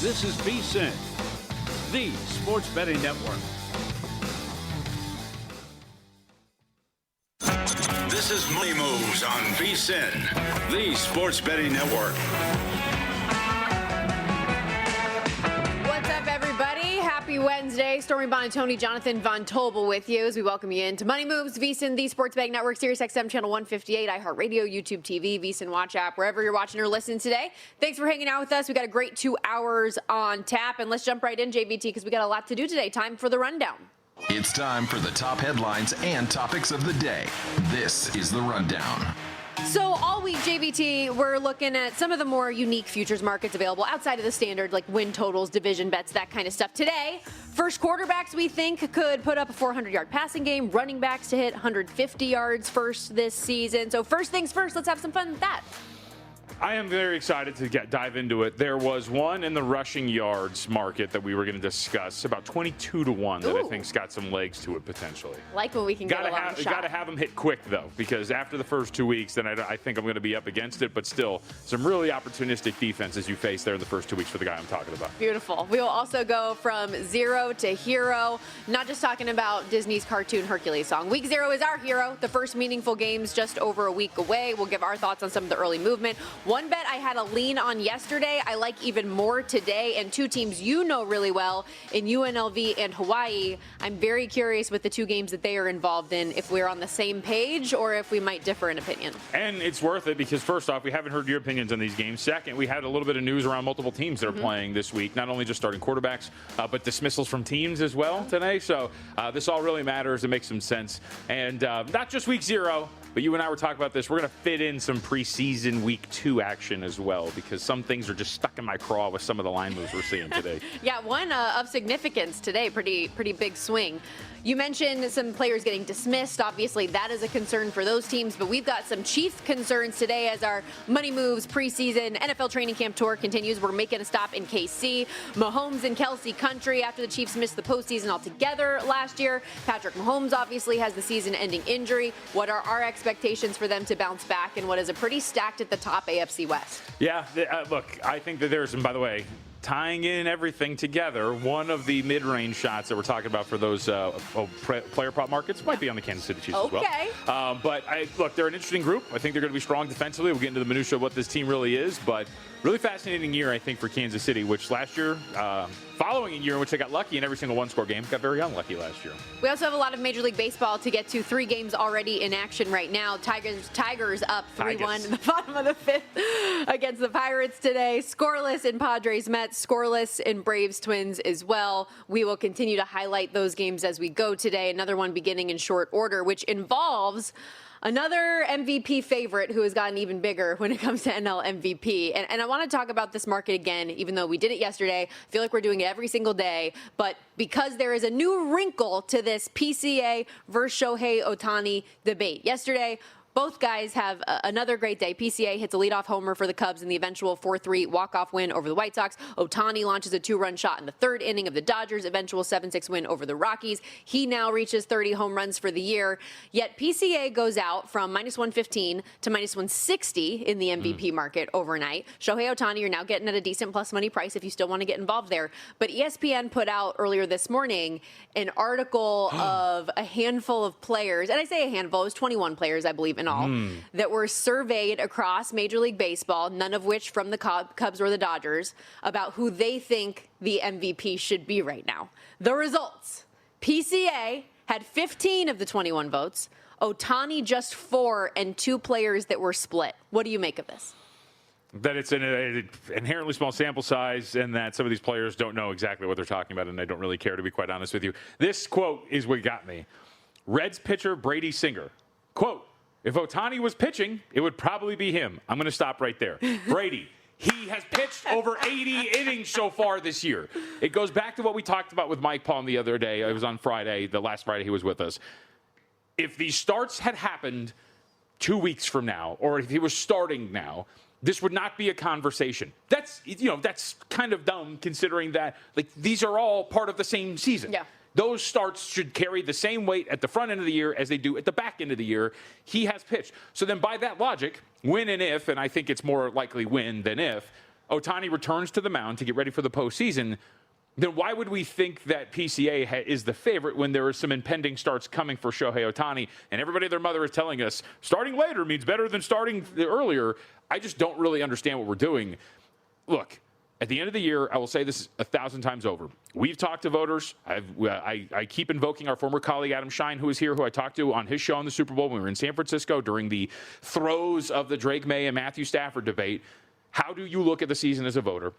This is VSiN, the sports betting network. This is Money Moves on VSiN, the sports betting network. What's up, everybody? Happy Wednesday. Stormy, Buonantony, Jonathan Von Tobel with you as we welcome you into Money Moves, VSiN, the sports betting network, Sirius XM channel 158, iHeartRadio, YouTube TV, VSiN Watch app, wherever you're watching or listening today. Thanks for hanging out with us. We got a great 2 hours on tap, and let's jump right in, JVT, because we got a lot to do today. Time for the rundown. It's time for the top headlines and topics of the day. This is the Rundown. So all week, JVT, we're looking at some of the more unique futures markets available outside of the standard, like win totals, division bets, that kind of stuff. Today, first quarterbacks we think could put up a 400-yard passing game, running backs to hit 150 yards first this season. So first things first, let's have some fun with that. I am very excited to dive into it. There was one in the rushing yards market that we were going to discuss, about 22-1, that I think's got some legs to it potentially. Like when we can get a long shot. Got to have them hit quick, though, because after the first 2 weeks, then I think I'm going to be up against it. But still, some really opportunistic defenses you face there in the first 2 weeks for the guy I'm talking about. Beautiful. We will also go from zero to hero, not just talking about Disney's cartoon Hercules song. Week 0 is our hero. The first meaningful game's just over a week away. We'll give our thoughts on some of the early movement. One bet I had a lean on yesterday, I like even more today, and two teams you know really well in UNLV and Hawaii. I'm very curious with the two games that they are involved in, if we're on the same page or if we might differ in opinion. And it's worth it because, first off, we haven't heard your opinions on these games. Second, we had a little bit of news around multiple teams that are playing this week, not only just starting quarterbacks, but dismissals from teams as well today. So this all really matters. It makes some sense. And not just week 0, but you and I were talking about this. We're going to fit in some preseason week 2 action as well, because some things are just stuck in my craw with some of the line moves we're seeing today. Yeah, one of significance today, pretty big swing. You mentioned some players getting dismissed. Obviously, that is a concern for those teams, but we've got some Chief concerns today as our Money Moves preseason NFL training camp tour continues. We're making a stop in KC. Mahomes and Kelsey country after the Chiefs missed the postseason altogether last year. Patrick Mahomes obviously has the season-ending injury. What are our expectations for them to bounce back in what is a pretty stacked at the top AFC West? Yeah, look, I think that there's, and by the way, tying in everything together, one of the mid-range shots that we're talking about for those player prop markets might be on the Kansas City Chiefs as well. But look, they're an interesting group. I think they're going to be strong defensively. We'll get into the minutia of what this team really is, but really fascinating year, I think, for Kansas City, which last year, following a year in which they got lucky in every single one-score game, got very unlucky last year. We also have a lot of Major League Baseball to get to. 3 games already in action right now. Tigers up 3-1 in the bottom of the 5th against the Pirates today. Scoreless in Padres Mets, scoreless in Braves Twins as well. We will continue to highlight those games as we go today. Another one beginning in short order, which involves another MVP favorite who has gotten even bigger when it comes to NL MVP. And I want to talk about this market again, even though we did it yesterday. I feel like we're doing it every single day. But because there is a new wrinkle to this PCA versus Shohei Ohtani debate. Yesterday, both guys have another great day. PCA hits a leadoff homer for the Cubs in the eventual 4-3 walk-off win over the White Sox. Ohtani launches a 2-run shot in the 3rd inning of the Dodgers' eventual 7-6 win over the Rockies. He now reaches 30 home runs for the year. Yet PCA goes out from -115 to -160 in the MVP market overnight. Shohei Ohtani, you're now getting at a decent plus money price if you still want to get involved there. But ESPN put out earlier this morning an article of a handful of players, and I say a handful, it was 21 players, I believe, in all, that were surveyed across Major League Baseball, none of which from the Cubs or the Dodgers, about who they think the MVP should be right now. The results: PCA had 15 of the 21 votes, Ohtani just 4, and 2 players that were split. What do you make of this? That it's an inherently small sample size and that some of these players don't know exactly what they're talking about, and I don't really care, to be quite honest with you. This quote is what got me. Reds pitcher Brady Singer, quote, "If Ohtani was pitching, it would probably be him." I'm going to stop right there. Brady, he has pitched over 80 innings so far this year. It goes back to what we talked about with Mike Palm the other day. It was on Friday, the last Friday he was with us. If these starts had happened 2 weeks from now, or if he was starting now, this would not be a conversation. That's kind of dumb considering that these are all part of the same season. Yeah. Those starts should carry the same weight at the front end of the year as they do at the back end of the year. He has pitched. So then by that logic, when and if, and I think it's more likely when than if, Ohtani returns to the mound to get ready for the postseason, then why would we think that PCA is the favorite when there are some impending starts coming for Shohei Ohtani? And everybody and their mother is telling us starting later means better than starting earlier. I just don't really understand what we're doing. Look, at the end of the year, I will say this 1,000 times over. We've talked to voters. I keep invoking our former colleague Adam Shine, who is here, who I talked to on his show on the Super Bowl when we were in San Francisco during the throes of the Drake May and Matthew Stafford debate. How do you look at the season as a voter?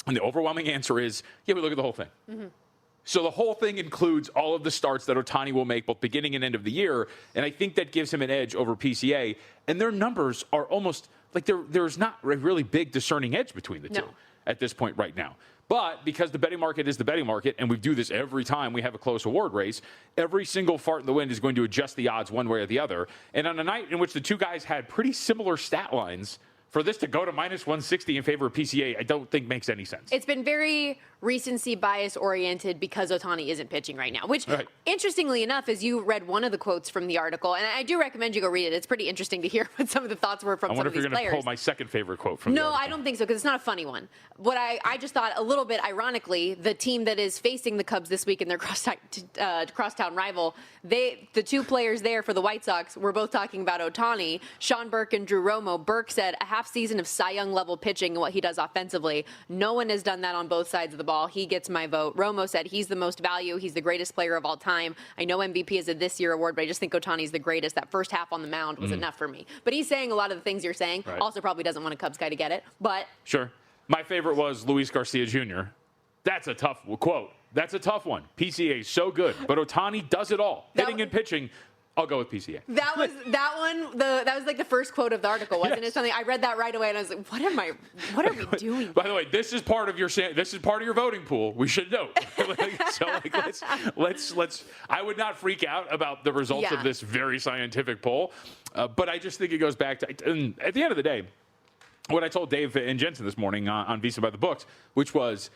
And the overwhelming answer is, yeah, we look at the whole thing. Mm-hmm. So the whole thing includes all of the starts that Ohtani will make both beginning and end of the year, and I think that gives him an edge over PCA. And their numbers are almost like there's not a really big discerning edge between the two at this point right now. But because the betting market is the betting market, and we do this every time we have a close award race, every single fart in the wind is going to adjust the odds one way or the other. And on a night in which the two guys had pretty similar stat lines, for this to go to minus 160 in favor of PCA, I don't think makes any sense. It's been very recency bias oriented because Ohtani isn't pitching right now, which interestingly enough, as you read one of the quotes from the article, and I do recommend you go read it. It's pretty interesting to hear what some of the thoughts were from some of these players. I wonder if you're going to pull my second favorite quote from the article. No, I don't think so, because it's not a funny one. What I just thought a little bit ironically, the team that is facing the Cubs this week in their crosstown rival, the two players there for the White Sox were both talking about Ohtani, Sean Burke and Drew Romo. Burke said a half season of Cy Young level pitching and what he does offensively. No one has done that on both sides of the ball. He gets my vote. Romo said he's the most value. He's the greatest player of all time. I know MVP is a this year award, but I just think Ohtani's the greatest. That first half on the mound was enough for me. But he's saying a lot of the things you're saying. Right. Also probably doesn't want a Cubs guy to get it. But sure. My favorite was Luis Garcia Jr. That's a tough quote. That's a tough one. PCA is so good, but Ohtani does it all. Hitting and pitching. I'll go with PCA. That was like the first quote of the article, wasn't it? Something I read that right away, and I was like, "What are we doing?" By the way, this is part of your voting pool. We should know. Let's. I would not freak out about the results of this very scientific poll, but I just think it goes back to. And at the end of the day, what I told Dave and Jensen this morning on Visa by the Books, which was,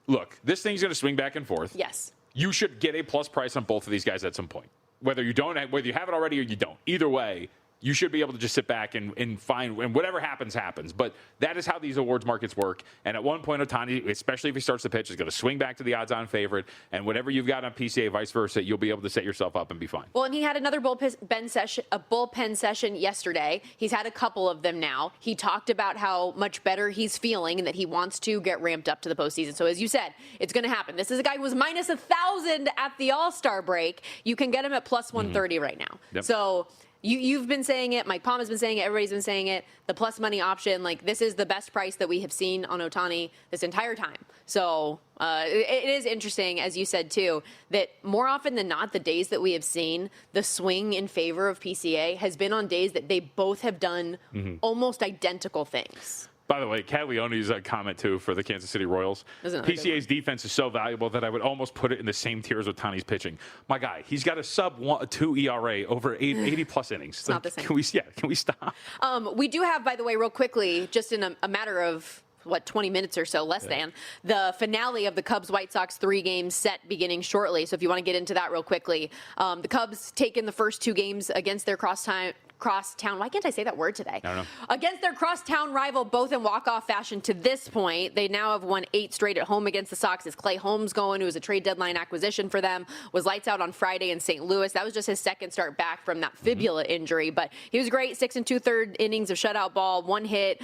look, this thing's going to swing back and forth. Yes. You should get a plus price on both of these guys at some point. Whether you have it already or you don't. Either way, you should be able to just sit back and find, and whatever happens, happens. But that is how these awards markets work. And at one point, Ohtani, especially if he starts to pitch, is going to swing back to the odds-on favorite. And whatever you've got on PCA, vice versa, you'll be able to set yourself up and be fine. Well, and he had another bullpen session yesterday. He's had a couple of them now. He talked about how much better he's feeling and that he wants to get ramped up to the postseason. So as you said, it's going to happen. This is a guy who was minus 1,000 at the All-Star break. You can get him at plus 130 right now. Yep. So You've been saying it. Mike Palm has been saying it. Everybody's been saying it. The plus money option, this is the best price that we have seen on Ohtani this entire time. So it is interesting, as you said, too, that more often than not, the days that we have seen the swing in favor of PCA has been on days that they both have done almost identical things. By the way, Caglioni's comment, too, for the Kansas City Royals. PCA's defense is so valuable that I would almost put it in the same tier as Ohtani's pitching. My guy, he's got a sub-2 ERA over 80-plus innings. It's not the same. Can we stop? We do have, by the way, real quickly, just in a matter of 20 minutes or so, less than, the finale of the Cubs-White Sox 3-game set beginning shortly. So if you want to get into that real quickly, the Cubs taken the first 2 games against their crosstown. Why can't I say that word today? I don't know. Against their crosstown rival, both in walk-off fashion to this point. They now have won 8 straight at home against the Sox. As Clay Holmes going, who was a trade deadline acquisition for them, was lights out on Friday in St. Louis. That was just his second start back from that fibula injury, but he was great. 6 2/3 innings of shutout ball, 1 hit,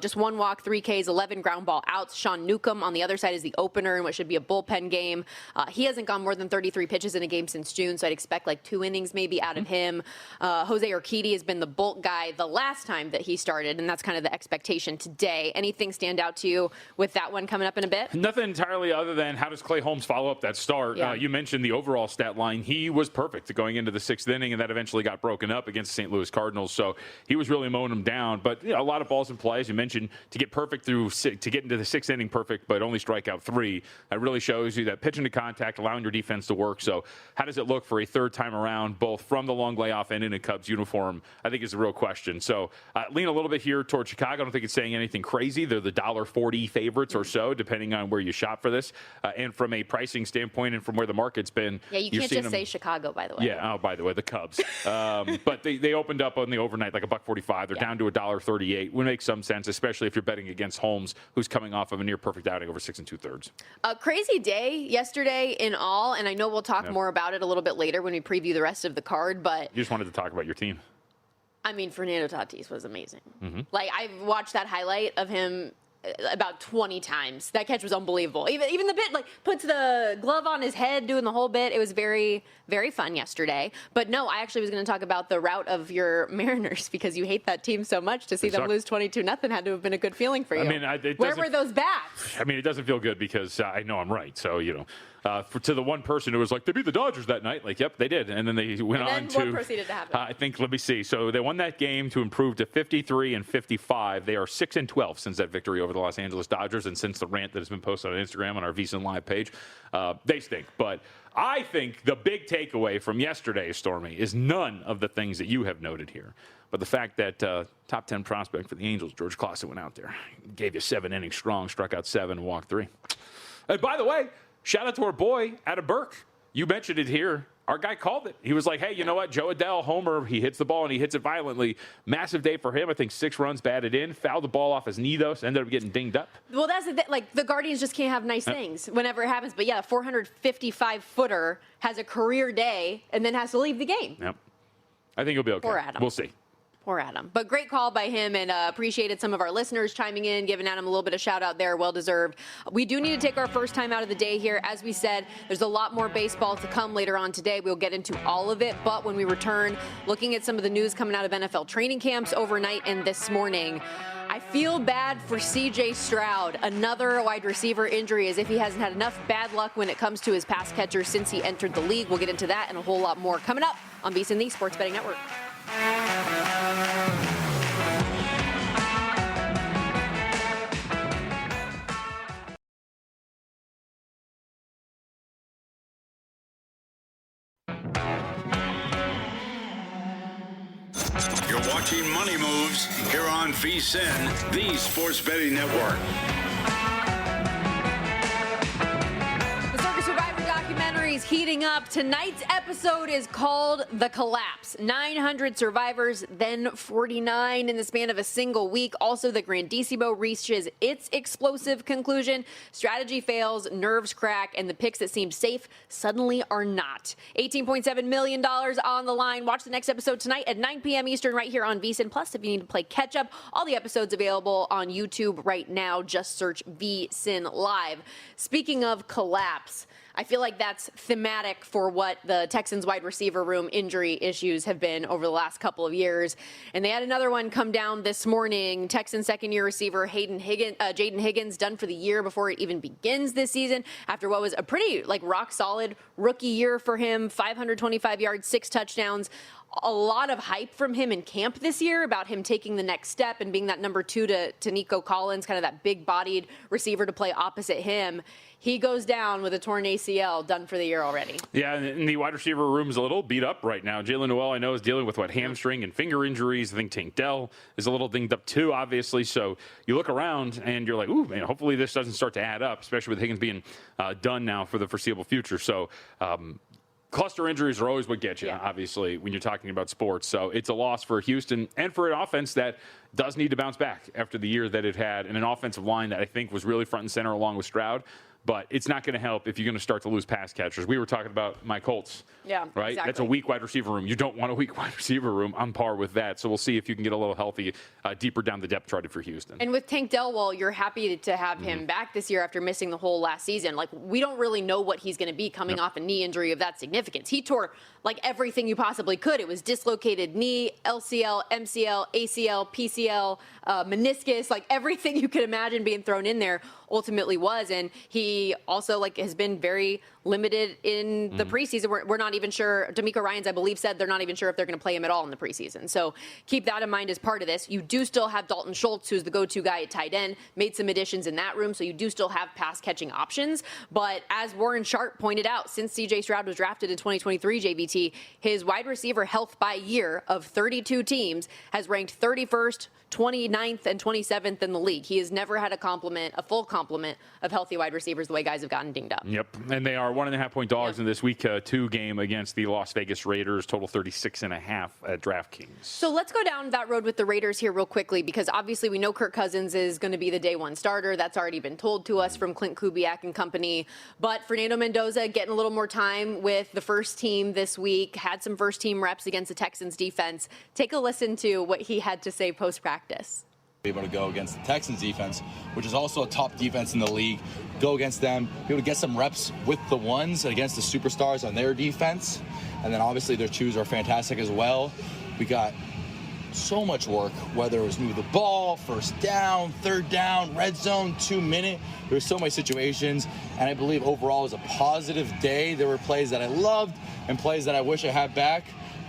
just 1 walk, 3 Ks, 11 ground ball outs. Sean Newcomb on the other side is the opener in what should be a bullpen game. He hasn't gone more than 33 pitches in a game since June, so I'd expect 2 innings maybe out of him. Jose Urquidy has been the bulk guy the last time that he started, and that's kind of the expectation today. Anything stand out to you with that one coming up in a bit? Nothing entirely other than how does Clay Holmes follow up that start? Yeah. You mentioned the overall stat line. He was perfect going into the 6th inning, and that eventually got broken up against the St. Louis Cardinals, so he was really mowing them down. But a lot of balls in play, as you mentioned, to get perfect to get into the 6th inning perfect, but only strike out 3. That really shows you that pitching to contact, allowing your defense to work. So how does it look for a third time around, both from the long layoff and in a Cubs uniform? I think is the real question. So lean a little bit here towards Chicago. I don't think it's saying anything crazy. They're the $1.40 favorites or so, depending on where you shop for this. And from a pricing standpoint and from where the market's been. Yeah, you can't just say Chicago, by the way. Yeah, by the way, the Cubs. But they opened up on the overnight like $1.45. They're down to $1.38. Would make some sense, especially if you're betting against Holmes, who's coming off of a near perfect outing over 6 2/3. A crazy day yesterday in all, and I know we'll talk more about it a little bit later when we preview the rest of the card, but you just wanted to talk about your team. I mean, Fernando Tatis was amazing. Like, I've watched that highlight of him about 20 times. That catch was unbelievable. Even the bit, like, puts the glove on his head, doing the whole bit. It was very, very fun yesterday. But no, I actually was going to talk about the route of your Mariners because you hate that team so much. To see them lose 22-0 had to have been a good feeling for you. I mean, where were those bats? I mean, it doesn't feel good because I know I'm right. So, to the one person who was like, they beat the Dodgers that night. Like, yep, they did. And then they went on to. What proceeded to happen? I think, let me see. So they won that game to improve to 53-55. They are 6-12 since that victory over the Los Angeles Dodgers and since the rant that has been posted on Instagram on our VSiN Live page. They stink. But I think the big takeaway from yesterday, Stormy, is none of the things that you have noted here. But the fact that top 10 prospect for the Angels, George Clausen, went out there, gave you 7 innings strong, struck out 7, and walked 3. And by the way, shout out to our boy out of Burke. You mentioned it here. Our guy called it. He was like, hey, you know what? Joe Adell, homer. He hits the ball, and he hits it violently. Massive day for him. I think 6 runs batted in. Fouled the ball off his knee, though, so ended up getting dinged up. Well, that's the thing. Like, the Guardians just can't have nice things whenever it happens. But, yeah, a 455-footer has a career day and then has to leave the game. Yep. I think he'll be okay. Poor Adam. We'll see. Poor Adam. But great call by him, and appreciated some of our listeners chiming in, giving Adam a little bit of shout out there. Well deserved. We do need to take our first time out of the day here. As we said, there's a lot more baseball to come later on today. We'll get into all of it. But when we return, looking at some of the news coming out of NFL training camps overnight and this morning, I feel bad for C.J. Stroud. Another wide receiver injury, as if he hasn't had enough bad luck when it comes to his pass catchers since he entered the league. We'll get into that and a whole lot more coming up on VSiN, the Sports Betting Network. You're watching Money Moves here on VSiN, the Sports Betting Network. The Circus Survivor documentary is heating up. Tonight's episode is called The Collapse. 900 survivors, then 49 in the span of a single week. Also, the Grandissimo reaches its explosive conclusion. Strategy fails, nerves crack, and the picks that seemed safe suddenly are not. $18.7 million on the line. Watch the next episode tonight at 9 p.m. Eastern right here on VSiN. Plus, if you need to play catch up, all the episodes available on YouTube right now. Just search VSiN Live. Speaking of collapse, I feel like that's thematic for what the Texans wide receiver room injury issues have been over the last couple of years. And they had another one come down this morning. Texans second-year receiver Jaden Higgins done for the year before it even begins this season after what was a pretty rock-solid rookie year for him. 525 yards, 6 touchdowns. A lot of hype from him in camp this year about him taking the next step and being that number 2 to Nico Collins, kind of that big-bodied receiver to play opposite him. He goes down with a torn ACL, done for the year already. Yeah, and the wide receiver room is a little beat up right now. Jalen Noel, I know, is dealing with hamstring and finger injuries. I think Tank Dell is a little dinged up too, obviously. So you look around and you're like, ooh, man, hopefully this doesn't start to add up, especially with Higgins being done now for the foreseeable future. So cluster injuries are always what get you, obviously, when you're talking about sports. So it's a loss for Houston and for an offense that does need to bounce back after the year that it had, and an offensive line that I think was really front and center along with Stroud. But it's not going to help if you're going to start to lose pass catchers. We were talking about my Colts. Yeah, right? Exactly. That's a weak wide receiver room. You don't want a weak wide receiver room on par with that. So we'll see if you can get a little healthy deeper down the depth chart for Houston. And with Tank Dell, you're happy to have him back this year after missing the whole last season. We don't really know what he's going to be coming off a knee injury of that significance. He tore everything you possibly could. It was dislocated knee, LCL, MCL, ACL, PCL, meniscus, everything you could imagine being thrown in there ultimately was. And he he also has been very limited in the preseason. We're not even sure. D'Amico Ryans, I believe, said they're not even sure if they're going to play him at all in the preseason. So keep that in mind as part of this. You do still have Dalton Schultz, who's the go-to guy at tight end, made some additions in that room. So you do still have pass catching options. But as Warren Sharp pointed out, since C.J. Stroud was drafted in 2023, JVT, his wide receiver health by year of 32 teams has ranked 31st, 29th, and 27th in the league. He has never had a full complement of healthy wide receivers the way guys have gotten dinged up. Yep, and they are 1.5-point dogs in this week 2 game against the Las Vegas Raiders, total 36.5 at DraftKings. So let's go down that road with the Raiders here real quickly, because obviously we know Kirk Cousins is going to be the day one starter. That's already been told to us from Clint Kubiak and company. But Fernando Mendoza getting a little more time with the first team this week, had some first team reps against the Texans defense. Take a listen to what he had to say post-practice. Able to go against the Texans defense, which is also a top defense in the league, go against them, be able to get some reps with the ones against the superstars on their defense. And then obviously their twos are fantastic as well. We got so much work, whether it was move the ball, first down, third down, red zone, 2-minute. There were so many situations, and I believe overall it was a positive day. There were plays that I loved and plays that I wish I had back,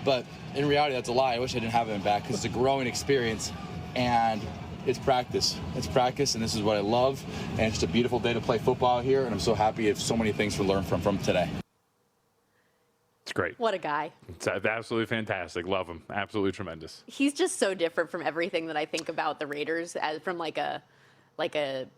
but in reality that's a lie. I wish I didn't have them back, because it's a growing experience. And it's practice. It's practice, and this is what I love. And it's just a beautiful day to play football here, and I'm so happy. I have so many things to learn from today. It's great. What a guy. It's absolutely fantastic. Love him. Absolutely tremendous. He's just so different from everything that I think about the Raiders from like a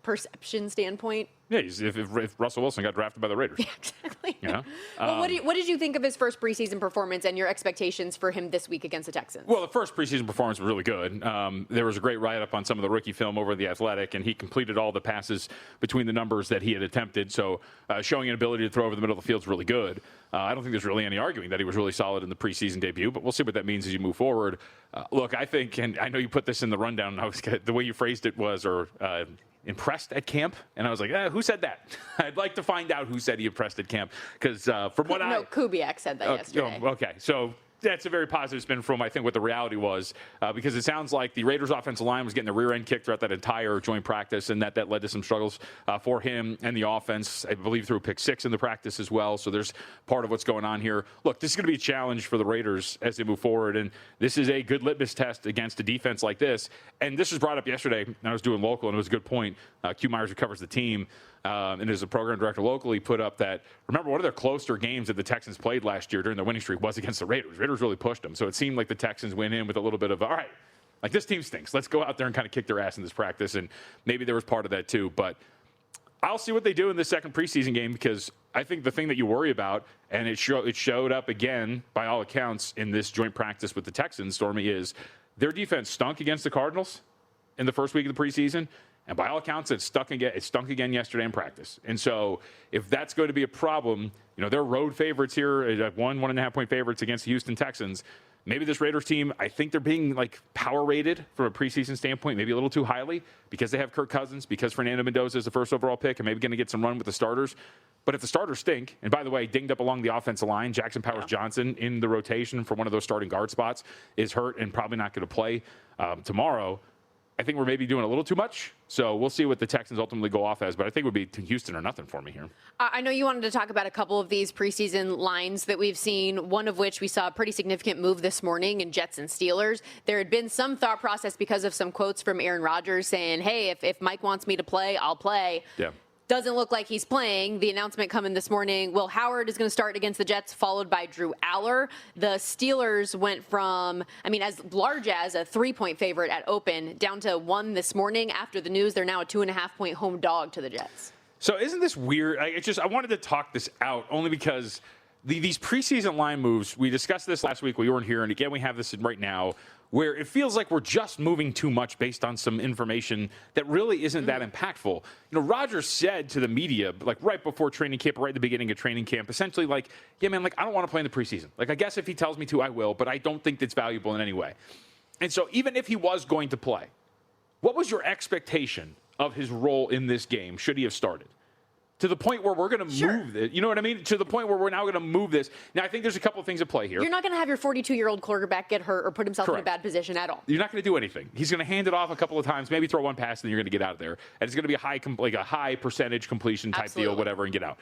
perception standpoint. Yeah, if Russell Wilson got drafted by the Raiders. Yeah, exactly. You know? Well, what did you think of his first preseason performance and your expectations for him this week against the Texans? Well, the first preseason performance was really good. There was a great write-up on some of the rookie film over The Athletic, and he completed all the passes between the numbers that he had attempted. So showing an ability to throw over the middle of the field is really good. I don't think there's really any arguing that he was really solid in the preseason debut, but we'll see what that means as you move forward. Look, I think, and I know you put this in the rundown, the way you phrased it was, impressed at camp, and I was like, who said that? I'd like to find out who said he impressed at camp, because from what Kubiak said that yesterday. Okay, so that's a very positive spin from, I think, what the reality was, because it sounds like the Raiders' offensive line was getting the rear end kicked throughout that entire joint practice, and that led to some struggles for him and the offense. I believe through pick 6 in the practice as well, so there's part of what's going on here. Look, this is going to be a challenge for the Raiders as they move forward, and this is a good litmus test against a defense like this. And this was brought up yesterday, and I was doing local, and it was a good point. Q Myers, who covers the team, and is a program director locally, put up that, remember, one of their closer games that the Texans played last year during their winning streak was against the Raiders. Raiders really pushed them. So it seemed like the Texans went in with a little bit of, all right, like this team stinks. Let's go out there and kind of kick their ass in this practice. And maybe there was part of that too. But I'll see what they do in this second preseason game, because I think the thing that you worry about, and it showed up again by all accounts in this joint practice with the Texans, Stormy, is their defense stunk against the Cardinals in the first week of the preseason. And by all accounts, it stunk again yesterday in practice. And so if that's going to be a problem, they're road favorites here, 1.5-point favorites against the Houston Texans. Maybe this Raiders team, I think they're being power rated from a preseason standpoint, maybe a little too highly, because they have Kirk Cousins, because Fernando Mendoza is the first overall pick, and maybe going to get some run with the starters. But if the starters stink, and by the way, dinged up along the offensive line, Jackson Powers-Johnson in the rotation for one of those starting guard spots is hurt and probably not going to play tomorrow. I think we're maybe doing a little too much. So we'll see what the Texans ultimately go off as. But I think it would be Houston or nothing for me here. I know you wanted to talk about a couple of these preseason lines that we've seen, one of which we saw a pretty significant move this morning in Jets and Steelers. There had been some thought process because of some quotes from Aaron Rodgers saying, hey, if Mike wants me to play, I'll play. Yeah. Doesn't look like he's playing. The announcement coming this morning, Will Howard is going to start against the Jets, followed by Drew Aller. The Steelers went from, as large as a 3-point favorite at open down to 1 this morning. After the news, they're now a 2.5-point home dog to the Jets. So isn't this weird? I wanted to talk this out only because these preseason line moves, we discussed this last week. We weren't here, and again, we have this right now, where it feels like we're just moving too much based on some information that really isn't that impactful. Rodgers said to the media, right before training camp, right at the beginning of training camp, essentially yeah, man, I don't want to play in the preseason. I guess if he tells me to, I will, but I don't think it's valuable in any way. And so even if he was going to play, what was your expectation of his role in this game should he have started? to the point where we're going to move it. You know what I mean? To the point where we're now going to move this. Now, I think there's a couple of things at play here. You're not going to have your 42-year-old quarterback get hurt or put himself in a bad position at all. You're not going to do anything. He's going to hand it off a couple of times, maybe throw one pass, and then you're going to get out of there. And it's going to be a high percentage completion type deal, whatever, and get out.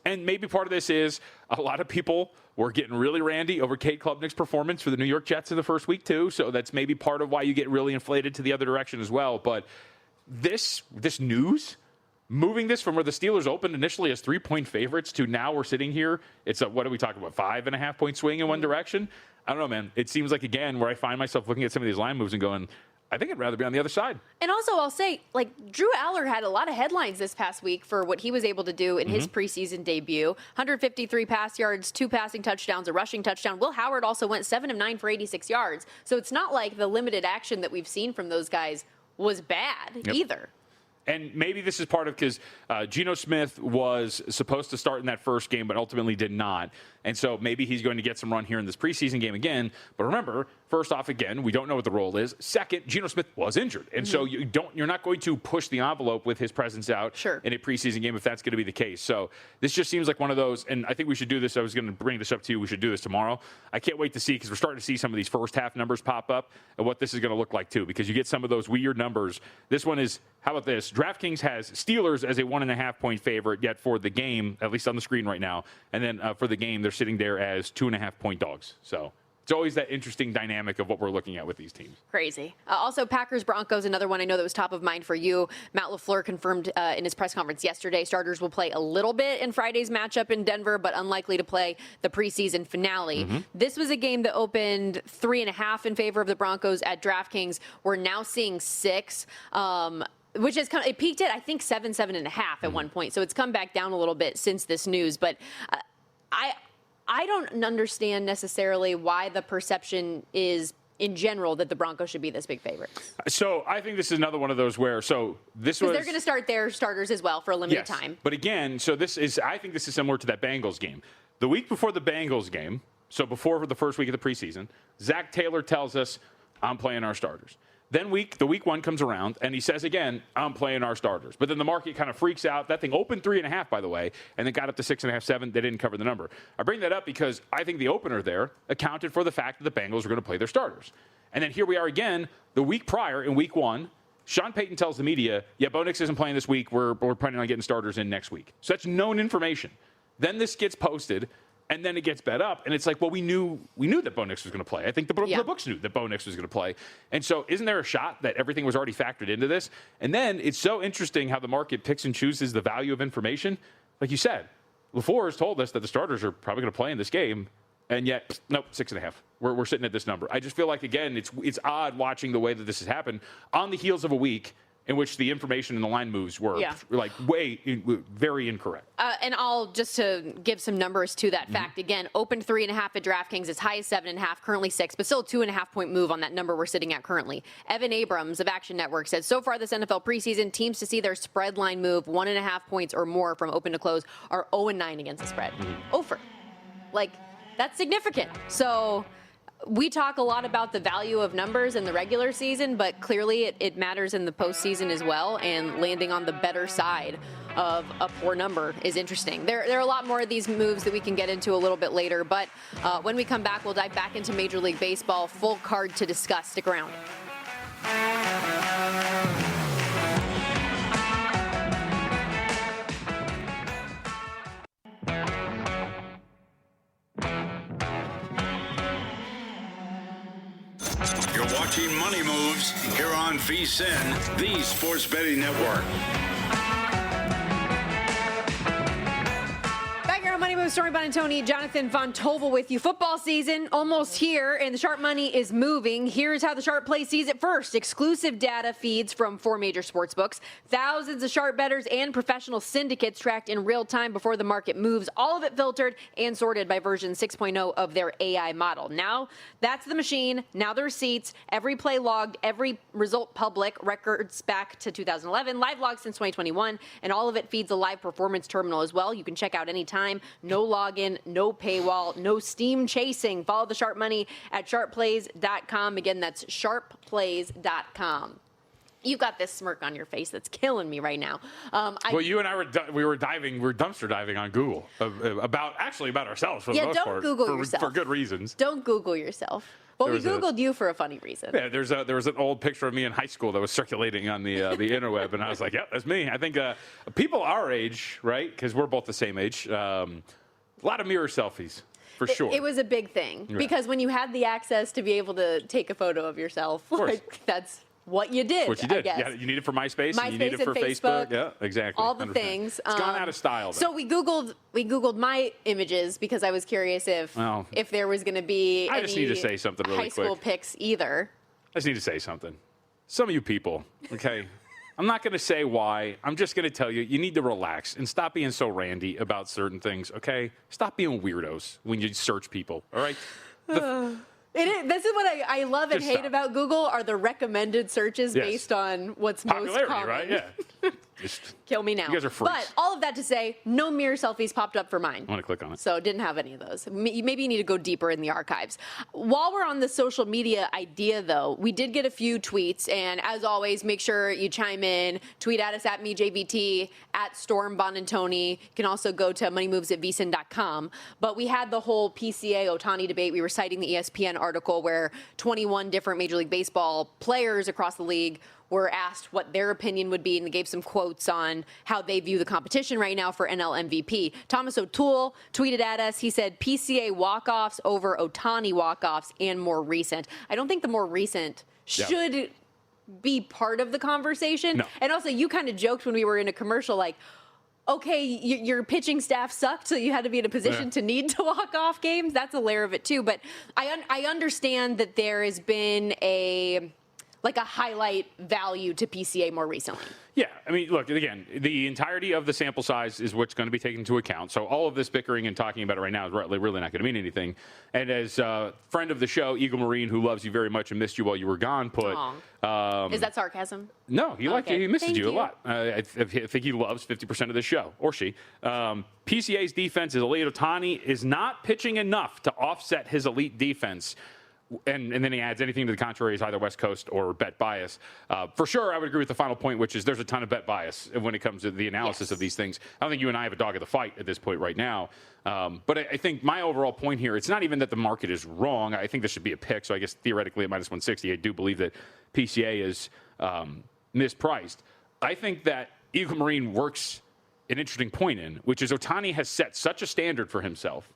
And maybe part of this is a lot of people were getting really randy over Kate Klubnik's performance for the New York Jets in the first week, too. So that's maybe part of why you get really inflated to the other direction as well. But this news, moving this from where the Steelers opened initially as 3-point favorites to now we're sitting here, it's what are we talking about, 5.5-point swing in one direction? I don't know, man. It seems like, again, where I find myself looking at some of these line moves and going, I think I'd rather be on the other side. And also, I'll say, Drew Aller had a lot of headlines this past week for what he was able to do in his preseason debut. 153 pass yards, 2 passing touchdowns, a rushing touchdown. Will Howard also went 7 of 9 for 86 yards. So it's not like the limited action that we've seen from those guys was bad either. And maybe this is part of because Geno Smith was supposed to start in that first game, but ultimately did not. And so maybe he's going to get some run here in this preseason game again. But remember, first off, again, we don't know what the role is. Second, Geno Smith was injured. And so you're not going to push the envelope with his presence out in a preseason game if that's going to be the case. So this just seems like one of those, and I think we should do this. I was going to bring this up to you. We should do this tomorrow. I can't wait to see because we're starting to see some of these first half numbers pop up and what this is going to look like too, because you get some of those weird numbers. This one is, how about this? DraftKings has Steelers as a 1.5-point favorite, yet for the game, at least on the screen right now, and then for the game, they're sitting there as 2.5-point dogs. So it's always that interesting dynamic of what we're looking at with these teams. Crazy. Also, Packers-Broncos, another one I know that was top of mind for you. Matt LaFleur confirmed in his press conference yesterday starters will play a little bit in Friday's matchup in Denver, but unlikely to play the preseason finale. This was a game that opened 3.5 in favor of the Broncos at DraftKings. We're now seeing 6. Which is kind of, it peaked at, I think, 7.5 at one point. So it's come back down a little bit since this news. But I don't understand necessarily why the perception is, in general, that the Broncos should be this big favorites. So I think this is another one of those where, this was... they're going to start their starters as well for a limited time. But again, I think this is similar to that Bengals game. The week before the Bengals game, so before the first week of the preseason, Zach Taylor tells us, I'm playing our starters. Then the week 1 comes around, and he says again, I'm playing our starters. But then the market kind of freaks out. That thing opened 3.5, by the way, and then got up to 6.5, 7. They didn't cover the number. I bring that up because I think the opener there accounted for the fact that the Bengals were going to play their starters. And then here we are again, the week prior in week 1, Sean Payton tells the media, Bo Nix isn't playing this week. We're planning on getting starters in next week. So that's known information. Then this gets posted. And then it gets bet up, and it's like, well, we knew that Bo Nix was going to play. I think the books knew that Bo Nix was going to play. And so isn't there a shot that everything was already factored into this? And then it's so interesting how the market picks and chooses the value of information. Like you said, LaFleur has told us that the starters are probably going to play in this game, and yet, nope, 6.5. We're sitting at this number. I just feel like, again, it's odd watching the way that this has happened on the heels of a week in which the information and the line moves were very incorrect. And I'll just to give some numbers to that fact. Again, opened 3.5 at DraftKings, as high as 7.5, currently 6, but still a 2.5-point move on that number we're sitting at currently. Evan Abrams of Action Network said, so far this NFL preseason, teams to see their spread line move 1.5 points or more from open to close are 0-9 against the spread. Over. That's significant. So we talk a lot about the value of numbers in the regular season, but clearly it matters in the postseason as well, and landing on the better side of a poor number is interesting. There are a lot more of these moves that we can get into a little bit later, but when we come back, we'll dive back into Major League Baseball. Full card to discuss. Stick around. You're watching Money Moves here on VSiN, the Sports Betting Network. Back here on Money Moves, Stormy Buonantony, Jonathan Von Tobel with you. Football season almost here, and the sharp money is moving. Here's how the sharp play sees it first. Exclusive data feeds from 4 major sports books. Thousands of sharp bettors and professional syndicates tracked in real time before the market moves. All of it filtered and sorted by version 6.0 of their AI model. Now, that's the machine. Now the receipts. Every play logged, every result public, records back to 2011, live logs since 2021, and all of it feeds a live performance terminal as well. You can check out anytime. No login, no paywall, no steam chasing. Follow the sharp money at sharpplays.com. Again, that's sharpplays.com. You've got this smirk on your face that's killing me right now. Well, you and I were dumpster diving on Google about ourselves for the most part. Don't Google yourself. For good reasons. Don't Google yourself. But we Googled you for a funny reason. Yeah, there was an old picture of me in high school that was circulating on the interweb, and I was like, yeah, that's me. I think people our age, right, because we're both the same age, a lot of mirror selfies, for sure. It was a big thing, because when you had the access to be able to take a photo of yourself, that's what you did. What you did. I guess. Yeah, you need it for MySpace and you need it and for Facebook. Yeah, exactly. All the 100%. things. It's gone out of style, though. So we Googled my images because I was curious if there was going to be I just need to say something really high school quick. pics either. I just need to say something. Some of you people, okay, I'm not going to say why. I'm just going to tell you, you need to relax and stop being so randy about certain things, okay? Stop being weirdos when you search people, all right? This is what I love and Just hate stop. about Google are the recommended searches based on what's most Popularity, common. right? Yeah. Just Kill me now. You guys are freaks. But all of that to say, no mirror selfies popped up for mine. I want to click on it. So didn't have any of those. Maybe you need to go deeper in the archives. While we're on the social media idea, though, we did get a few tweets. And as always, make sure you chime in. Tweet at us at MeJVT, at Storm Buonantony. You can also go to moneymoves@vsin.com. But we had the whole PCA Ohtani debate. We were citing the ESPN article where 21 different Major League Baseball players across the league were asked what their opinion would be, and they gave some quotes on how they view the competition right now for NL MVP. Thomas O'Toole tweeted at us. He said, PCA walk-offs over Ohtani walk-offs and more recent. I don't think the more recent should be part of the conversation. No. And also, you kind of joked when we were in a commercial, like, okay, your pitching staff sucked, so you had to be in a position to need to walk off games. That's a layer of it, too. But I understand that there has been a highlight value to PCA more recently. Yeah, I mean, look, again, the entirety of the sample size is what's going to be taken into account. So all of this bickering and talking about it right now is really not going to mean anything. And as a friend of the show, Eagle Marine, who loves you very much and missed you while you were gone, put... is that sarcasm? No, he liked you. He misses Thank you a lot. I think he loves 50% of the show, or she. PCA's defense is elite. Ohtani is not pitching enough to offset his elite defense. And then he adds anything to the contrary is either West Coast or bet bias. For sure, I would agree with the final point, which is there's a ton of bet bias when it comes to the analysis of these things. I don't think you and I have a dog in the fight at this point right now. But I think my overall point here, it's not even that the market is wrong. I think this should be a pick. So I guess theoretically at minus 160, I do believe that PCA is mispriced. I think that Eagle Marine works an interesting point in, which is Ohtani has set such a standard for himself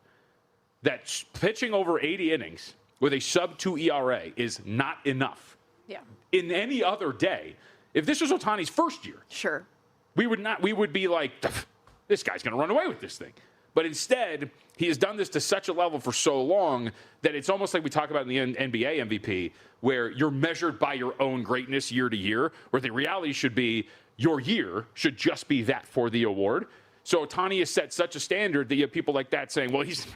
that pitching over 80 innings with a sub-2 ERA is not enough. Yeah. In any other day, if this was Ohtani's first year, we would be like, this guy's going to run away with this thing. But instead, he has done this to such a level for so long that it's almost like we talk about in the NBA MVP, where you're measured by your own greatness year to year, where the reality should be your year should just be that for the award. So Ohtani has set such a standard that you have people like that saying, well, he's...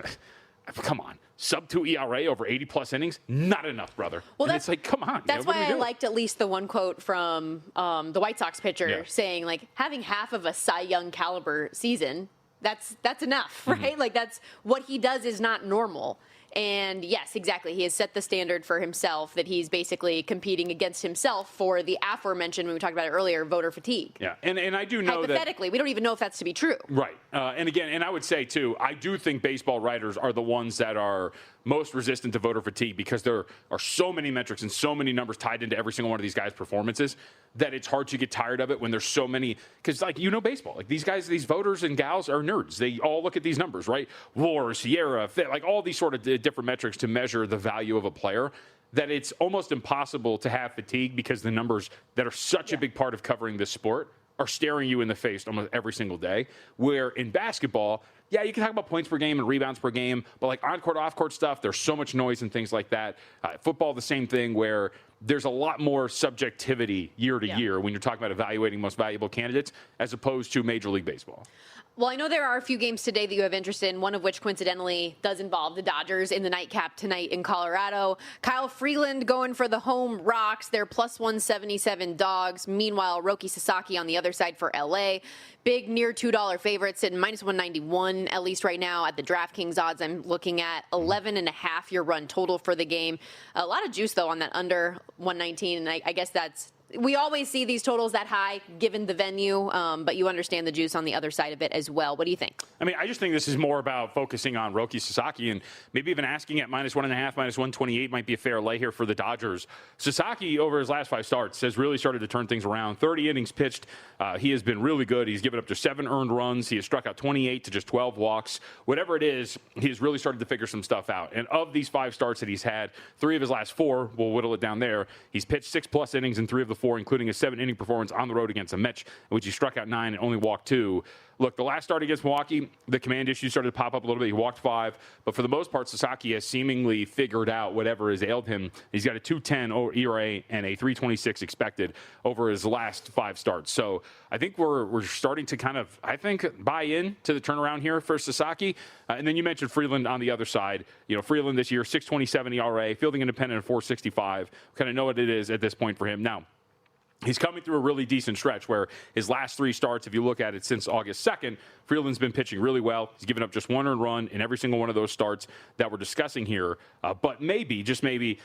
Come on. Sub-2 ERA over 80-plus innings? Not enough, brother. Well, it's like, come on. That's why I liked at least the one quote from the White Sox pitcher saying, like, having half of a Cy Young caliber season, that's enough, right? Like, that's what he does is not normal. And yes, exactly. He has set the standard for himself that he's basically competing against himself for the aforementioned, when we talked about it earlier, voter fatigue. Yeah, and I do know hypothetically, we don't even know if that's to be true. Right. And again, and I would say, too, I do think baseball writers are the ones that are most resistant to voter fatigue because there are so many metrics and so many numbers tied into every single one of these guys' performances that it's hard to get tired of it when there's so many. Because, like, you know baseball. Like, these guys, these voters and gals are nerds. They all look at these numbers, right? WAR, Sierra, like all these sort of different metrics to measure the value of a player, that it's almost impossible to have fatigue because the numbers that are such a big part of covering this sport are staring you in the face almost every single day. Where in basketball, yeah, you can talk about points per game and rebounds per game, but like on-court, off-court stuff, there's so much noise and things like that. Football, the same thing, where there's a lot more subjectivity year to year when you're talking about evaluating most valuable candidates as opposed to Major League Baseball. Well, I know there are a few games today that you have interest in, one of which coincidentally does involve the Dodgers in the nightcap tonight in Colorado. Kyle Freeland going for the home Rocks. They're plus 177 dogs. Meanwhile, Roki Sasaki on the other side for LA. Big near $2 favorites at minus 191, at least right now at the DraftKings odds. I'm looking at 11.5 year run total for the game. A lot of juice, though, on that under 119, and I guess that's we always see these totals that high given the venue, but you understand the juice on the other side of it as well. What do you think? I mean, I just think this is more about focusing on Roki Sasaki, and maybe even asking at -1.5, -128 might be a fair lay here for the Dodgers. Sasaki, over his last 5 starts, has really started to turn things around. 30 innings pitched. He has been really good. He's given up just 7 earned runs. He has struck out 28 to just 12 walks. Whatever it is, he has really started to figure some stuff out. And of these 5 starts that he's had, 3 of his last 4, we'll whittle it down there, he's pitched 6+ innings in 3 of the 4, including a 7-inning performance on the road against the Mets, in which he struck out 9 and only walked 2. Look, the last start against Milwaukee, the command issues started to pop up a little bit. He walked 5, but for the most part, Sasaki has seemingly figured out whatever has ailed him. He's got a 2.10 ERA and a 3.26 expected over his last 5 starts. So I think we're starting to kind of, buy in to the turnaround here for Sasaki. And then you mentioned Freeland on the other side. Freeland this year, 6.27 ERA, fielding independent at 4.65. Kind of know what it is at this point for him. Now, he's coming through a really decent stretch where his last 3 starts, if you look at it since August 2nd, Freeland's been pitching really well. He's given up just 1 earned run in every single one of those starts that we're discussing here. But maybe, just maybe,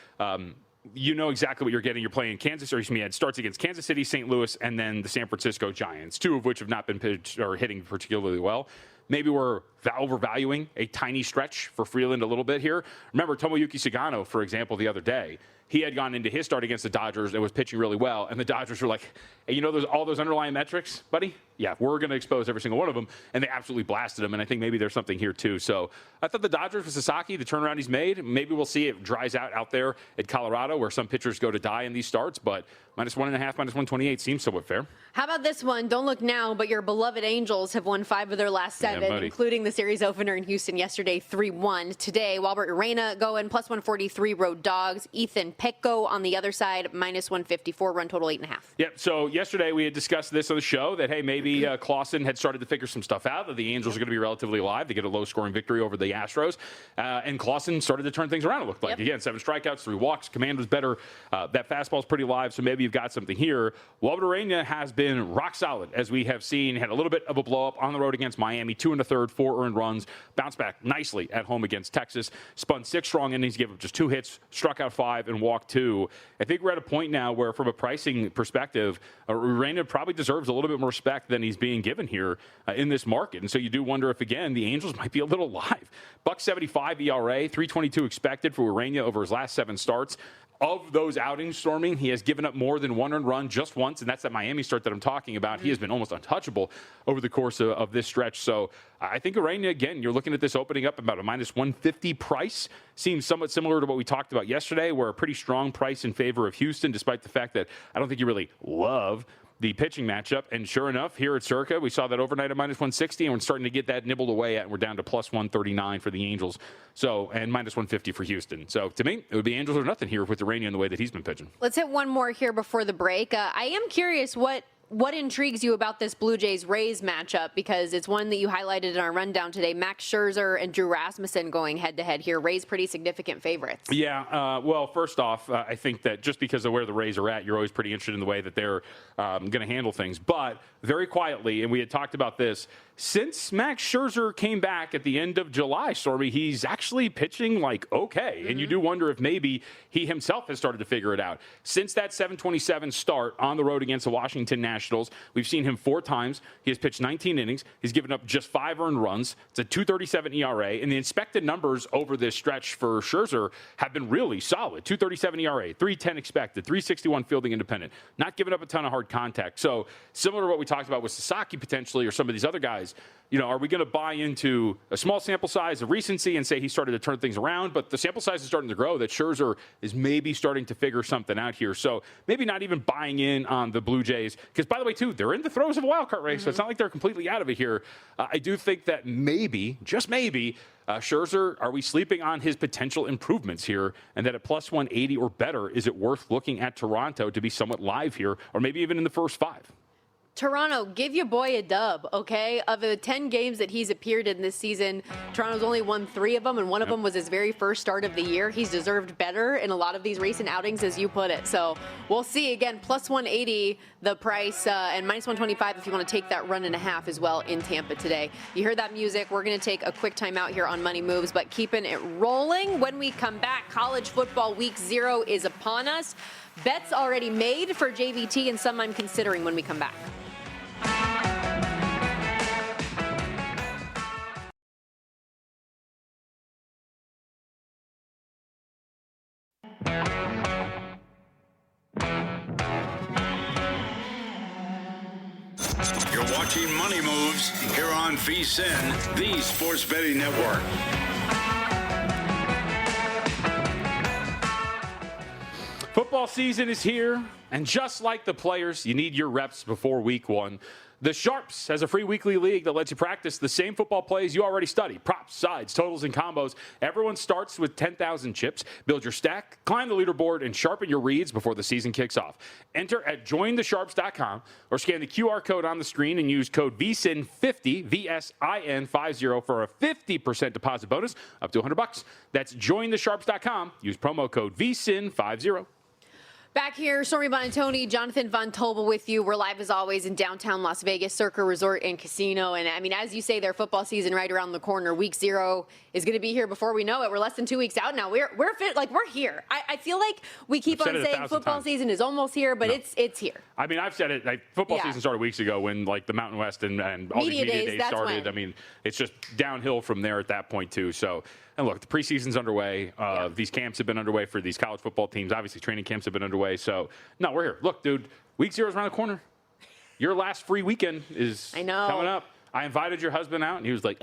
you know exactly what you're getting. You're playing it starts against Kansas City, St. Louis, and then the San Francisco Giants, 2 of which have not been pitched or hitting particularly well. Maybe we're overvaluing a tiny stretch for Freeland a little bit here. Remember Tomoyuki Sagano, for example, the other day. He had gone into his start against the Dodgers and was pitching really well, and the Dodgers were like, hey, all those underlying metrics, buddy? Yeah, we're going to expose every single one of them, and they absolutely blasted him, and I think maybe there's something here too. So I thought the Dodgers with Sasaki, the turnaround he's made, maybe we'll see it dries out there at Colorado where some pitchers go to die in these starts, but -1.5, -128 seems somewhat fair. How about this one? Don't look now, but your beloved Angels have won 5 of their last 7, including the series opener in Houston yesterday, 3-1. Today, Walbert Urena going +143 road dogs. Ethan Petco on the other side, -154, run total 8.5. Yep, so yesterday we had discussed this on the show that, hey, maybe Clausen had started to figure some stuff out, that the Angels are going to be relatively alive. They get a low-scoring victory over the Astros, and Clausen started to turn things around, it looked like. Again, 7 strikeouts, 3 walks. Command was better. That fastball's pretty live, so maybe you've got something here. Walbert Urena has been rock solid, as we have seen. Had a little bit of a blow-up on the road against Miami, 2 1/3, 4 earned runs. Bounced back nicely at home against Texas. Spun 6 strong innings, gave up just 2 hits, struck out 5, and walked 2. I think we're at a point now where, from a pricing perspective, Urena probably deserves a little bit more respect than he's being given here in this market. And so you do wonder if, again, the Angels might be a little live. $1.75 ERA, 3.22 expected for Urena over his last 7 starts. Of those outings, Stormy, he has given up more than 1 earned run just once, and that's that Miami start that I'm talking about. He has been almost untouchable over the course of this stretch. So I think Urena, again, you're looking at this opening up about a -150 price. Seems somewhat similar to what we talked about yesterday, where a pretty strong price in favor of Houston, despite the fact that I don't think you really love the pitching matchup. And sure enough, here at Circa, we saw that overnight at -160, and we're starting to get that nibbled away at, and we're down to +139 for the Angels. So, and -150 for Houston. So, to me, it would be Angels or nothing here with Urena in the way that he's been pitching. Let's hit one more here before the break. I am curious what intrigues you about this Blue Jays-Rays matchup, because it's one that you highlighted in our rundown today. Max Scherzer and Drew Rasmussen going head-to-head here. Rays pretty significant favorites. Yeah, well, first off, I think that just because of where the Rays are at, you're always pretty interested in the way that they're going to handle things. But very quietly, and we had talked about this, since Max Scherzer came back at the end of July, Stormy, he's actually pitching like okay. Mm-hmm. And you do wonder if maybe he himself has started to figure it out. Since that 7-27 start on the road against the Washington Nationals, we've seen him 4 times. He has pitched 19 innings. He's given up just 5 earned runs. It's a 2.37 ERA. And the expected numbers over this stretch for Scherzer have been really solid. 2.37 ERA, 3.10 expected, 3.61 fielding independent. Not giving up a ton of hard contact. So similar to what we talked about with Sasaki potentially, or some of these other guys, are we going to buy into a small sample size of recency and say he started to turn things around? But the sample size is starting to grow, that Scherzer is maybe starting to figure something out here. So maybe not even buying in on the Blue Jays. Because, by the way, too, they're in the throes of a wild card race, so it's not like they're completely out of it here. I do think that maybe, just maybe, Scherzer, are we sleeping on his potential improvements here? And that at +180 or better, is it worth looking at Toronto to be somewhat live here, or maybe even in the first 5? Toronto, give your boy a dub, okay? Of the 10 games that he's appeared in this season, Toronto's only won 3 of them, and one of them was his very first start of the year. He's deserved better in a lot of these recent outings, as you put it. So we'll see. Again, +180 the price, and -125 if you want to take that run and a half as well in Tampa today. You heard that music. We're going to take a quick timeout here on Money Moves, but keeping it rolling. When we come back, college football week 0 is upon us. Bets already made for JVT and some I'm considering when we come back. You're watching Money Moves here on VSiN, the Sports Betting Network. Football season is here, and just like the players, you need your reps before week one. The Sharps has a free weekly league that lets you practice the same football plays you already study. Props, sides, totals, and combos. Everyone starts with 10,000 chips. Build your stack, climb the leaderboard, and sharpen your reads before the season kicks off. Enter at jointhesharps.com or scan the QR code on the screen and use code VSIN50, VSIN50 for a 50% deposit bonus up to $100. That's jointhesharps.com. Use promo code VSIN50. Back here, Stormy Buonantony, Jonathan Von Tobel with you. We're live as always in downtown Las Vegas, Circa Resort and Casino. And I mean, as you say, their football season right around the corner. Week 0 is going to be here before we know it. We're less than 2 weeks out now. We're here. I feel like we keep on saying football season is almost here, but it's here. I mean, I've said it. Football season started weeks ago when the Mountain West and all these media days started. I mean, it's just downhill from there at that point too. So. And look, the preseason's underway. These camps have been underway for these college football teams. Obviously, training camps have been underway. So, no, we're here. Look, dude, week 0 is around the corner. Your last free weekend is coming up. I invited your husband out, and he was like,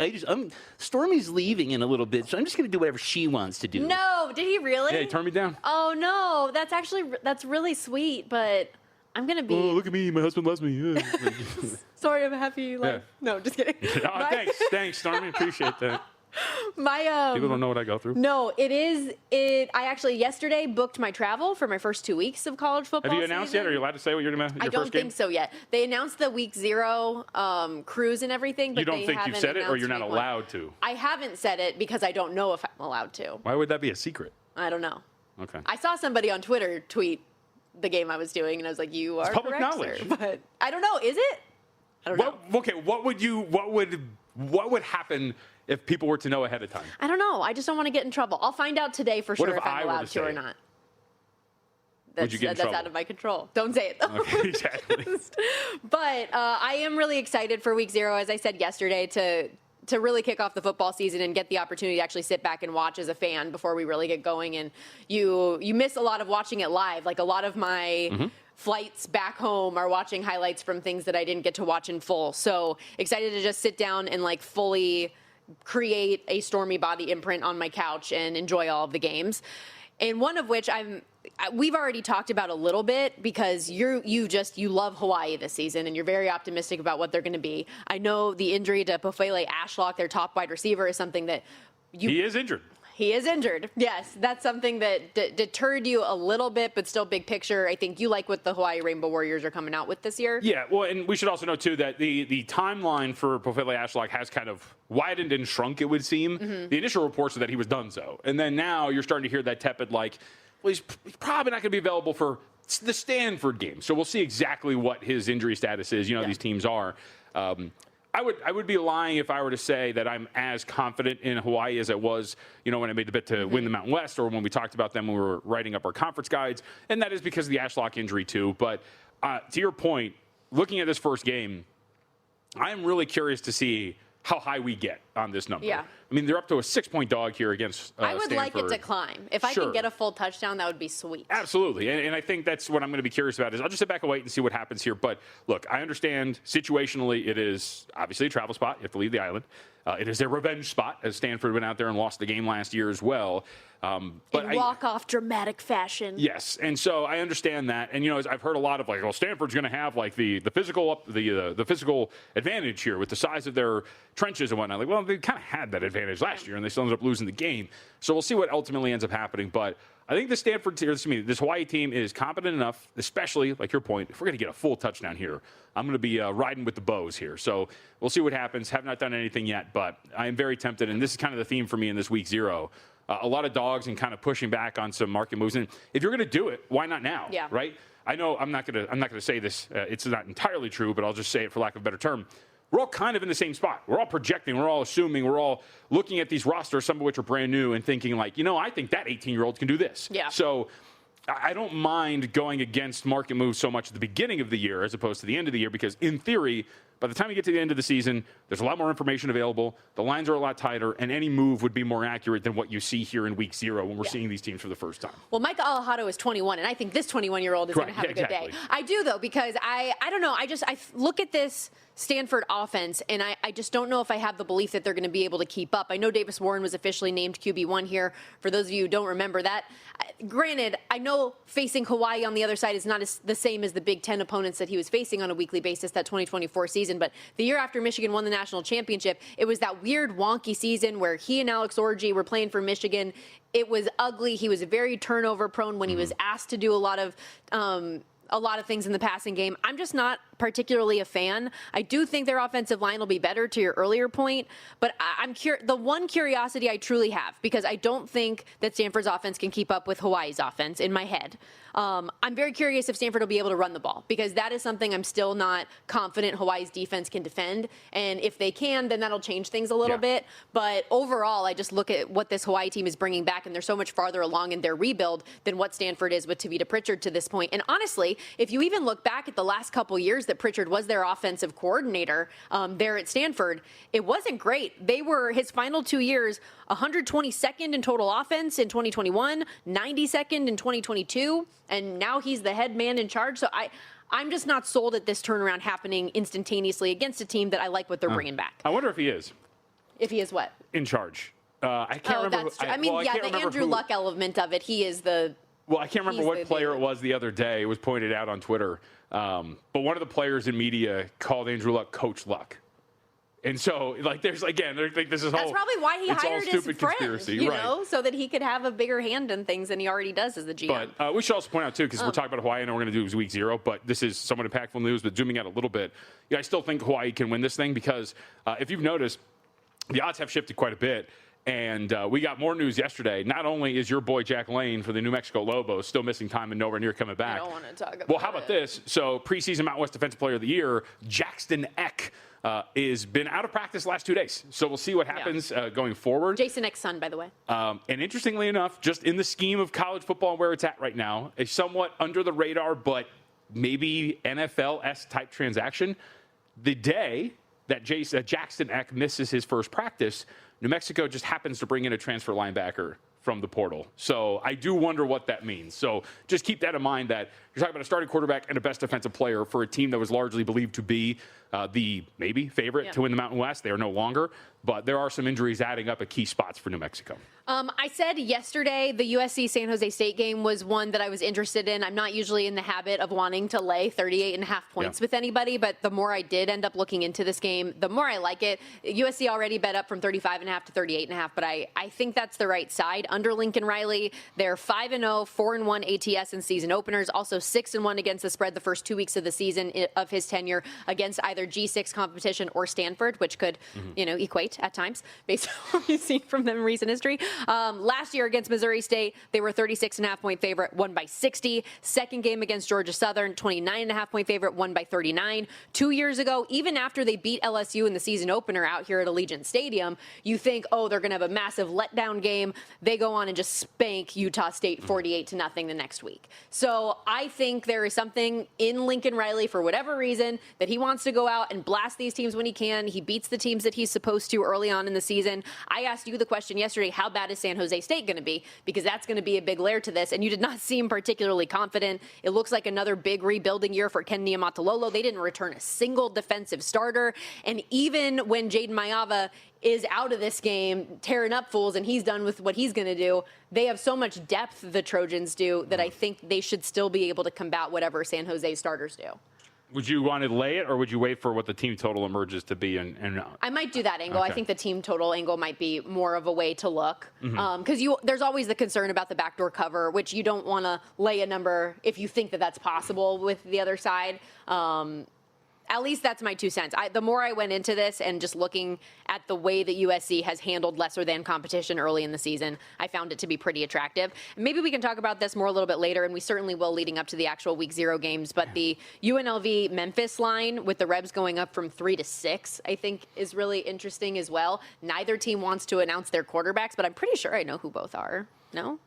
Stormy's leaving in a little bit, so I'm just going to do whatever she wants to do. No, did he really? Yeah, he turned me down. Oh, no. That's really sweet, but I'm going to be. Oh, look at me. My husband loves me. Sorry, I'm happy. No, just kidding. Thanks, Stormy. Appreciate that. People don't know what I go through. No, I actually yesterday booked my travel for my first 2 weeks of college football. Have you announced yet? Are you allowed to say what you're going to do? I don't think so yet. They announced the week 0 cruise and everything, but you don't think you've said it, or you're not allowed to? I haven't said it because I don't know if I'm allowed to. Why would that be a secret? I don't know. Okay. I saw somebody on Twitter tweet the game I was doing, and I was like, "You are public correct, knowledge." Sir. But I don't know. Is it? I don't know. Okay. What would happen if people were to know ahead of time? I don't know. I just don't want to get in trouble. I'll find out today for sure if I'm allowed to or not. Would you get in trouble? That's out of my control. Don't say it. Okay, exactly. But I am really excited for week 0, as I said yesterday, to really kick off the football season and get the opportunity to actually sit back and watch as a fan before we really get going. And you miss a lot of watching it live. Like a lot of my flights back home are watching highlights from things that I didn't get to watch in full. So excited to just sit down and fully create a Stormy body imprint on my couch and enjoy all of the games. And one of which we've already talked about a little bit because you love Hawaii this season and you're very optimistic about what they're going to be. I know the injury to Pofele Ashlock, their top wide receiver, is something that he is injured. He is injured. Yes, that's something that deterred you a little bit, but still big picture. I think you like what the Hawaii Rainbow Warriors are coming out with this year. Yeah, well, and we should also know, too, that the timeline for Pofele Ashlock has kind of widened and shrunk, it would seem. The initial reports are that he was done so. And then now you're starting to hear that tepid, he's probably not going to be available for the Stanford game. So we'll see exactly what his injury status is. These teams are. I would be lying if I were to say that I'm as confident in Hawaii as I was, when I made the bet to win the Mountain West or when we talked about them when we were writing up our conference guides. And that is because of the Ashlock injury, too. But to your point, looking at this first game, I'm really curious to see how high we get on this number. Yeah. I mean, they're up to a 6-point dog here against I would Stanford. like it to climb. If I can get a full touchdown, that would be sweet. Absolutely. And I think that's what I'm going to be curious about is I'll just sit back and wait and see what happens here. But, look, I understand situationally it is obviously a travel spot. You have to leave the island. It is their revenge spot, as Stanford went out there and lost the game last year as well. But in walk-off dramatic fashion. Yes, and so I understand that. And, I've heard a lot of Stanford's going to have the physical advantage here with the size of their trenches and whatnot. Well, they kind of had that advantage last year, and they still ended up losing the game. So we'll see what ultimately ends up happening. But I think this Hawaii team is competent enough, especially, like your point, if we're going to get a full touchdown here, I'm going to be riding with the bows here. So we'll see what happens. Have not done anything yet, but I am very tempted, and this is kind of the theme for me in this week 0. A lot of dogs and kind of pushing back on some market moves. And if you're going to do it, why not now? Yeah. Right? I know I'm not going to say this. It's not entirely true, but I'll just say it for lack of a better term. We're all kind of in the same spot. We're all projecting. We're all assuming. We're all looking at these rosters, some of which are brand new, and thinking I think that 18-year-old can do this. Yeah. So I don't mind going against market moves so much at the beginning of the year as opposed to the end of the year because, in theory, by the time you get to the end of the season, there's a lot more information available. The lines are a lot tighter, and any move would be more accurate than what you see here in week 0 when we're seeing these teams for the first time. Well, Mike Alejado is 21, and I think this 21-year-old is going to have a good day. I do, though, because I don't know. I look at this Stanford offense, and I just don't know if I have the belief that they're going to be able to keep up. I know Davis Warren was officially named QB1 here. For those of you who don't remember that, granted, I know facing Hawaii on the other side is not the same as the Big Ten opponents that he was facing on a weekly basis that 2024 season. But the year after Michigan won the national championship, it was that weird, wonky season where he and Alex Orji were playing for Michigan. It was ugly. He was very turnover prone when he was asked to do a lot of things in the passing game. I'm just not particularly a fan. I do think their offensive line will be better, to your earlier point, but the one curiosity I truly have, because I don't think that Stanford's offense can keep up with Hawaii's offense in my head. I'm very curious if Stanford will be able to run the ball, because that is something I'm still not confident Hawaii's defense can defend. And if they can, then that'll change things a little bit. But overall, I just look at what this Hawaii team is bringing back, and they're so much farther along in their rebuild than what Stanford is with Tavita Pritchard to this point. And honestly, if you even look back at the last couple years that Pritchard was their offensive coordinator there at Stanford, it wasn't great. They were, his final 2 years, 122nd in total offense in 2021, 92nd in 2022, and now he's the head man in charge. So I'm just not sold at this turnaround happening instantaneously against a team that I like what they're bringing back. I wonder if he is. If he is what? In charge. I can't remember. That's true. The Andrew Luck element of it, he is the... Well, I can't remember what player it was the other day. It was pointed out on Twitter. But one of the players in media called Andrew Luck Coach Luck. And so, there's, again, this is That's probably why he hired his friend, conspiracy, you know, so that he could have a bigger hand in things than he already does as the GM. But we should also point out, too, because we're talking about Hawaii, and we're going to do week 0, but this is somewhat impactful news, but zooming out a little bit, I still think Hawaii can win this thing because if you've noticed, the odds have shifted quite a bit. And we got more news yesterday. Not only is your boy Jack Lane for the New Mexico Lobos still missing time and nowhere near coming back. I don't want to talk about Well, how about this? So preseason Mountain West Defensive Player of the Year, Jackson Eck, is been out of practice the last 2 days. So we'll see what happens going forward. Jason Eck's son, by the way. And interestingly enough, just in the scheme of college football and where it's at right now, a somewhat under the radar but maybe NFL-esque type transaction, the day that Jackson Eck misses his first practice, New Mexico just happens to bring in a transfer linebacker from the portal. So I do wonder what that means. So just keep that in mind, that you're talking about a starting quarterback and a best defensive player for a team that was largely believed to be the maybe favorite to win the Mountain West. They are no longer, but there are some injuries adding up at key spots for New Mexico. I said yesterday the USC-San Jose State game was one that I was interested in. I'm not usually in the habit of wanting to lay 38.5 points with anybody, but the more I did end up looking into this game, the more I like it. USC already bet up from 35.5 to 38.5, but I think that's the right side. Under Lincoln Riley, they're 5-0, 4-1 ATS in season openers, also 6-1 against the spread the first 2 weeks of the season of his tenure against either G6 competition or Stanford, which could, equate at times based on what we've seen from them in recent history. Last year against Missouri State, they were 36.5 point favorite, won by 60. Second game against Georgia Southern, 29.5 point favorite, won by 39. 2 years ago, even after they beat LSU in the season opener out here at Allegiant Stadium, you think, they're going to have a massive letdown game. They go on and just spank Utah State 48-0 the next week. So I think there is something in Lincoln Riley, for whatever reason, that he wants to go out and blast these teams when he can. He beats the teams that he's supposed to early on in the season. I asked you the question yesterday, how bad is San Jose State going to be? Because that's going to be a big layer to this. And you did not seem particularly confident. It looks like another big rebuilding year for Ken Niumatalolo. They didn't return a single defensive starter. And even when Jaden Mayava is out of this game, tearing up fools, and he's done with what he's going to do, they have so much depth, the Trojans do, that I think they should still be able to combat whatever San Jose starters do. Would you want to lay it, or would you wait for what the team total emerges to be? And I might do that angle. Okay. I think the team total angle might be more of a way to look. Because there's always the concern about the backdoor cover, which you don't want to lay a number if you think that that's possible with the other side. At least that's my 2 cents. The more I went into this and just looking at the way that USC has handled lesser than competition early in the season, I found it to be pretty attractive. And maybe we can talk about this more a little bit later, and we certainly will leading up to the actual week 0 games. But the UNLV Memphis line with the Rebs going up from 3 to 6, I think is really interesting as well. Neither team wants to announce their quarterbacks, but I'm pretty sure I know who both are. No?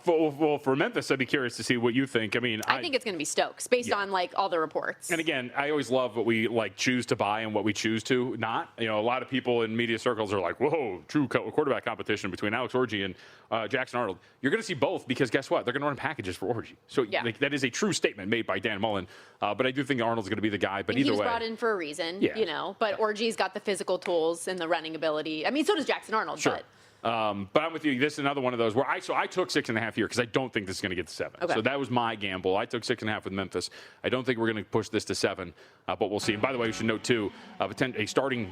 For Memphis, I'd be curious to see what you think. I mean, I think it's going to be Stokes based on like all the reports. And again, I always love what we like choose to buy and what we choose to not. You know, a lot of people in media circles are like, "Whoa, true quarterback competition between Alex Orji and Jackson Arnold." You're going to see both because guess what? They're going to run packages for Orji. So like, that is a true statement made by Dan Mullen. But I do think Arnold's going to be the guy. But either way, he was brought in for a reason. You know, but Orji's got the physical tools and the running ability. I mean, so does Jackson Arnold. Sure. But I'm with you. This is another one of those where I took 6.5 here because I don't think this is going to get to 7. Okay. So that was my gamble. I took 6.5 with Memphis. I don't think we're going to push this to 7, but we'll see. And by the way, we should note too, a starting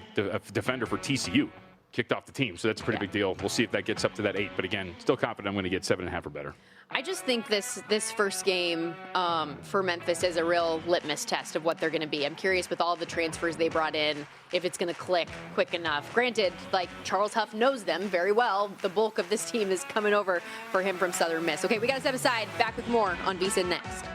defender for TCU kicked off the team, so that's a pretty big deal. We'll see if that gets up to that 8. But again, still confident I'm going to get 7.5 or better. I just think this first game for Memphis is a real litmus test of what they're going to be. I'm curious with all the transfers they brought in, if it's going to click quick enough. Granted, like Charles Huff knows them very well. The bulk of this team is coming over for him from Southern Miss. Okay, we got to step aside. Back with more on VSiN next.